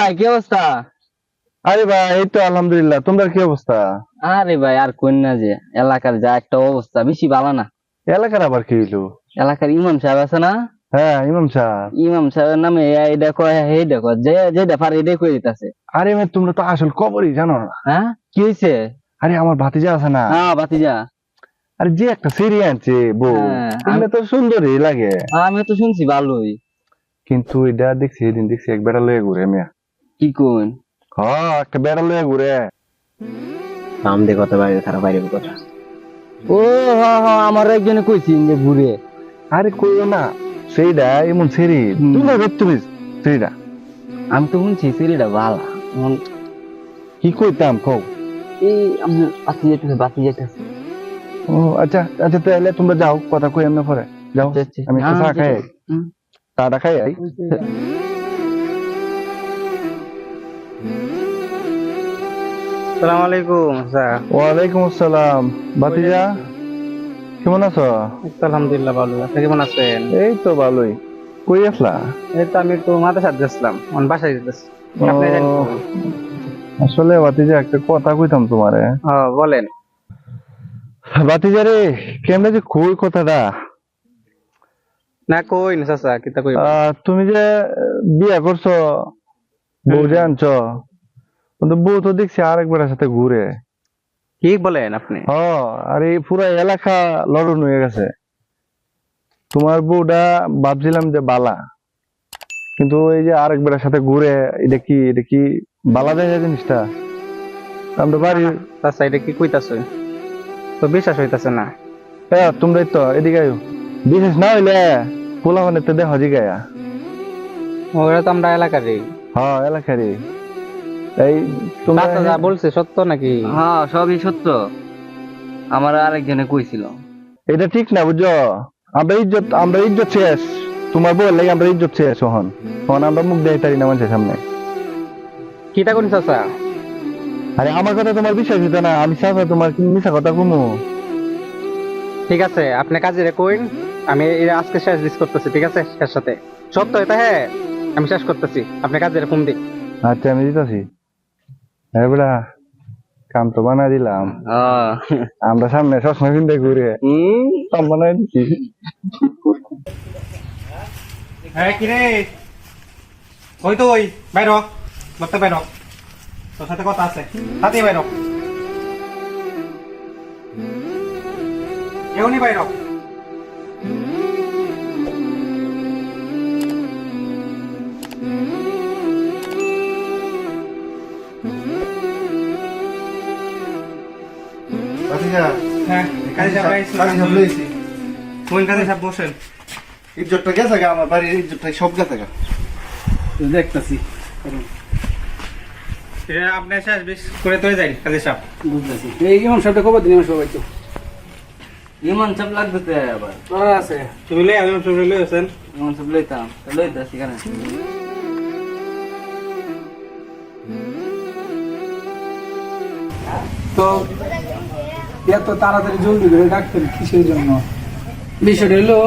ভাই কি অবস্থা? আরে ভাই এই তো আলহামদুলিল্লাহ, তোমার কি অবস্থা? আরে ভাই আর কোন না, যে এলাকার যা একটা অবস্থা, বেশি ভালো না। এলাকার আবার কি হইলো? এলাকার ইমাম সাহেব আছে না, হ্যাঁ, ইমাম সাহেব। ইমাম সাহেবের নামে এই দেখো এই দেখো, যে যেটা পারে এটাই করে দিতেছে। আরে ভাই তোমরা তো আসল খবরই জানো না। হ্যাঁ, কি হয়েছে? আরে আমার ভাতিজা আছে না, হ্যাঁ ভাতিজা। আরে যে একটা সিরি আনছে বউ, হ্যাঁ, এগুলো তো সুন্দরই লাগে, আমি তো শুনছি ভালোই। কিন্তু এটা দেখছি এদিন দেখছি এক বেড়া লয়ে ঘুরে মিয়া। কি কোন? হ্যাঁ, একটা বেড়া লয়ে ঘুরে। নাম দিয়ে কথা বাইরে খারাপ বাইরে কথা। ও হ্যাঁ হ্যাঁ, আমার একজনে কইছি যে ঘুরে। আরে কইও না, সেইটা এমন সিরি তুমি তুমি সিরিটা আমি তো শুনছি সিঁড়িটা ভালো। কি কইতাম কও। এই আমি বাতি যেতেছে। ও আচ্ছা আচ্ছা, তাহলে তোমরা যাও, কথা কই এমনি পরে যাও। আমি একটু চা খাই, চাটা খাই আই। আসসালামু আলাইকুম স্যার। ওয়ালাইকুম আসসালাম। ভাতিজা কেমন আছো? আলহামদুলিল্লাহ ভালো। আপনি কেমন আছেন? এই তো ভালোই। কই আসলা? এই তো আমি একটু মাদ্রাসায় যাচ্ছিলাম, আমার বাসায় যেতেছি। আপনি জানেন? আসলে ভাতিজা একটা কথা কইতাম তোমারে। বলেন। ভাতিজা রে, কেমনে যে কই কথাটা। না কই না চাচা, কিতা কই? তুমি যে বিয়া করছো, বউ যে আনছো, কিন্তু বউ তো দেখছি আরেকবারের সাথে ঘুরে। কি বলেন আপনি? আর এই পুরা এলাকা লড়ন হয়ে গেছে। তোমার বউটা ভাবছিলাম যে বালা, কিন্তু এই যে আরেকবারের সাথে ঘুরে, এটা কি বালা যায় না জিনিসটা? আমরা বাড়ি চাচা এটা কি কইতাছে? তো বিশ্বাস হইতাছে না। তোমরাই তো এদিকে আয়ো। বিশেষ না হইলে পোলা মানে তো দেহ জিগায়া। ওরা তো আমরা এলাকারই। হ্যাঁ, এলাকারই। এই তোমরা চাচা যা বলছে সত্য নাকি? হ্যাঁ সবই সত্য, আমার আরেকজনে কইছিল। এটা ঠিক না, বুঝছো? আমরা ইজ্জত শেষ। তোমার বউ লাগে আমরা ইজ্জত শেষ। হন আমরা মুখ দেয় তারি না মানুষের সামনে। কিতা কোন চাচা? আরে আমার কথা তোমার বিশ্বাস হইতো না, আমি চাচা তোমার কি মিছা কথা কমু? ঠিক আছে, আপনি কাজে কইন, আমি আজকে শেষ ডিস করতেছি। ঠিক আছে, এর সাথে সত্য এটা, হ্যাঁ আমি শেষ করতেছি। আপনি কাজে ফোন দিন। আচ্ছা আমি দিতেছি। হ্যাঁ বেড়া, কাম তো বানাই দিলাম। আমরা সামনে সবসময় কিনতে ঘুরে কাম বানাই দিচ্ছি। হ্যাঁ কিরে, ওই তো ওই বাইর বলতে বাইর, তোর সাথে কথা আছে, সাথে বাইর এমনি বাইর। হ্যাঁ কাজে কোন কাজে সব বসেন। ইজ্জতটা গেছে গা, আমার বাড়ির ইজ্জতটা সব গেছে গা। দেখতেছি আপনি শেষ বেশ করে তো যাই কাজে সাপ। বুঝতেছি। এই ইমাম সাহেবটা খবর দিন, ইমাম সাহেব তো ইমান সব লাগবে তো আবার। আছে। তুমি লে ইমাম সাহেব লই আছেন? ইমান সব লইতাম, লইতাছি কেন? তো এত তাড়াতাড়ি জলদি করে ডাক্তার কিসের জন্য? বিষয়টা হলো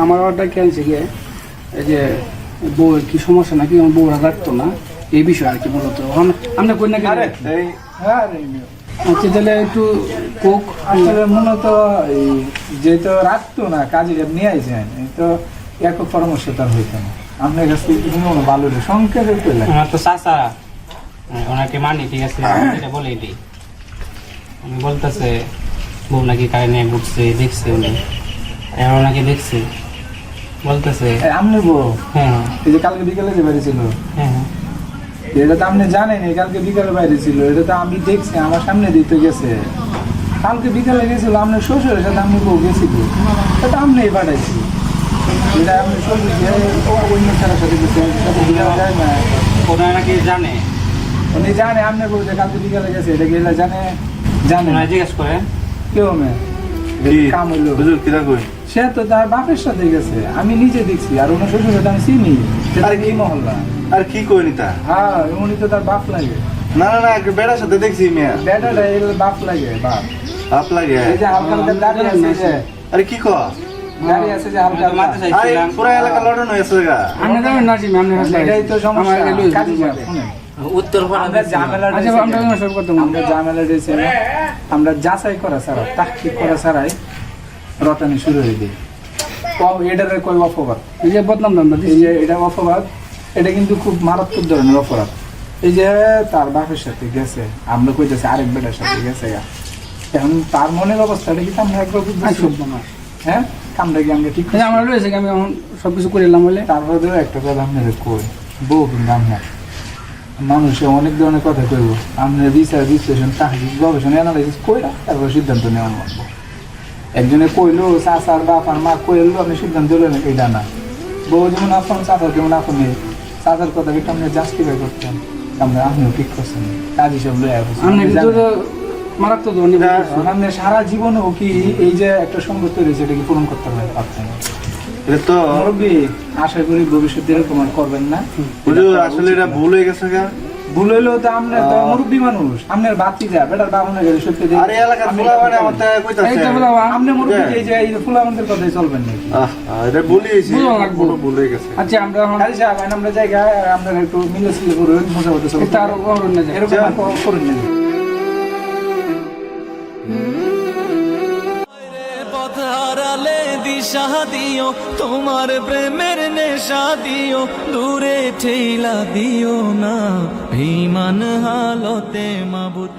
আমার অর্ডার ক্যান্সে গিয়ে এই যে বউয়ের কি সমস্যা নাকি, আমার বউরা রাখতো না, এই বিষয় আর কি মূলত আমরা কই না কেন। আচ্ছা তাহলে একটু কোক আসলে মূলত এই যেহেতু রাখতো না, কাজে নিয়ে আসেন তো এক পরামর্শ তার হইতো না। আপনার কাছ থেকে ভালো সংখ্যা আমার তো চাচা ওনাকে মানি, ঠিক আছে এটা বলে দিই। উনি বলতেছে বউ নাকি কারে নিয়ে ঘুরছে, দেখছে উনি এখন ওনাকে দেখছে বলতেছে। আপনার বউ? হ্যাঁ এই যে কালকে বিকেলে যে বাইরে ছিল, হ্যাঁ এটা তো আপনি জানেন কালকে বিকালে বাইরে ছিল, এটা তো আমি দেখছি, আমার সামনে দিতে গেছে। কালকে বিকালে গেছিল আপনার শ্বশুরের সাথে, আপনি বউ গেছিল, এটা আপনি পাঠাইছি। এটা আপনি শ্বশুর অন্য ছেলের সাথে গেছে, যায় না। ওনারা নাকি জানে, উনি জানে আপনার বউ যে কালকে বিকালে গেছে, এটা গেলে জানে জানে ওনারা জিজ্ঞেস করেন কেউ মেয়ে কাম হইলো। সে তো তার বাপের সাথে গেছে, আমি নিজে দেখছি, আর ওনার শ্বশুরের সাথে আমি চিনি, সেটা কি মহল্লা। আর কি কইনি তা? হ্যাঁ উনি তো তার বাপ লাগে। না না না, বেড়ার সাথে দেখছি মিয়া। বেটাটা এর বাপ লাগে, বাপ বাপ লাগে। এই যে হালকা হালকা দাঁড়িয়ে আছে, এই যে আরে কি কর? গাড়ি আছে যে হালকা আমি তো মাদ্রাসায় আরে ছিলাম। পুরো এলাকা লড়ন হয়েছে গা আমরা যাবেন না জিমি আপনি হাসলে এটাই তো সমস্যা কাজী সাহেব, শুনেন। আমরা ঝামেলাটা আচ্ছা আমরা হয়েছে- সব করতে আমরা ঝামেলা দিয়েছি আমরা যাচাই করা ছাড়া তাহকিক করা ছাড়াই রটানি শুরু হয়ে দিই এটার কই অপবাদ এই যে বদনাম দাম এই যে এটা অপবাদ, এটা কিন্তু খুব মারাত্মক ধরনের অপরাধ। এই যে তার বাপের সাথে গেছে, আমরা কইতেছি আরেক বেটার সাথে গেছে গা। এখন তার মনের অবস্থাটা কি আমরা একবার বুঝতেছি? হ্যাঁ, কামটা কি আমরা ঠিক আমরা রয়েছে আমি এখন সবকিছু করে এলাম বলে তারপরেও একটা কথা আপনাদের কই, বউ কিন্তু আমরা মানুষে অনেক ধরনের কথা কইব, আপনার রিসার্চ বিশ্লেষণ তাহকিক গবেষণা অ্যানালাইসিস কইরা তারপর সিদ্ধান্ত নেওয়া লাগবে। একজনে কইলো চাচার বাপ আর মা কইলো আপনি সিদ্ধান্ত নিলেন এইটা না, বউ যেমন আপন চাচার যেমন আপন চাচার কথা কিন্তু আপনি জাস্টিফাই করতেন, আমরা আপনিও ঠিক করছেন কাজ হিসাব লয়ে আপনি কিন্তু মারাত্মক ধরনের আপনি সারা জীবনেও কি এই যে একটা সম্পদ তৈরি হয়েছে এটা কি পূরণ করতে পারছেন? এটা তো মুরব্বী, আশা করি ভবিষ্যতে এরকম আর করবেন না। হুজুর আসলে এটা ভুল হয়ে গেছে গা। ভুল হইলেও তো আপনার তো মুরব্বী মানুষ, আপনার বাচ্চি যা বেটার বাবনে গেলে সত্যি আরে এলাকার ফুলা মানে আমার তো কইতাছে আপনি মুরব্বী এই যে এই ফুলা আমাদের কথাই চলবেন নাকি? এটা ভুলই হয়েছে, বুঝা লাগবে। কোনো ভুল হয়ে গেছে। আচ্ছা আমরা এখন কাজী সাহেব আমরা জায়গায় আমরা একটু মিলে ছিলে করে মজা হতে চলবে, এটা আরো গরম না যায় এরকম আর করুন না। পথ হারালে দিশা দিও, তোমার প্রেমের নেশা দিও, দূরে ঠেলা দিও না, বেঈমান হালতে মাবুদ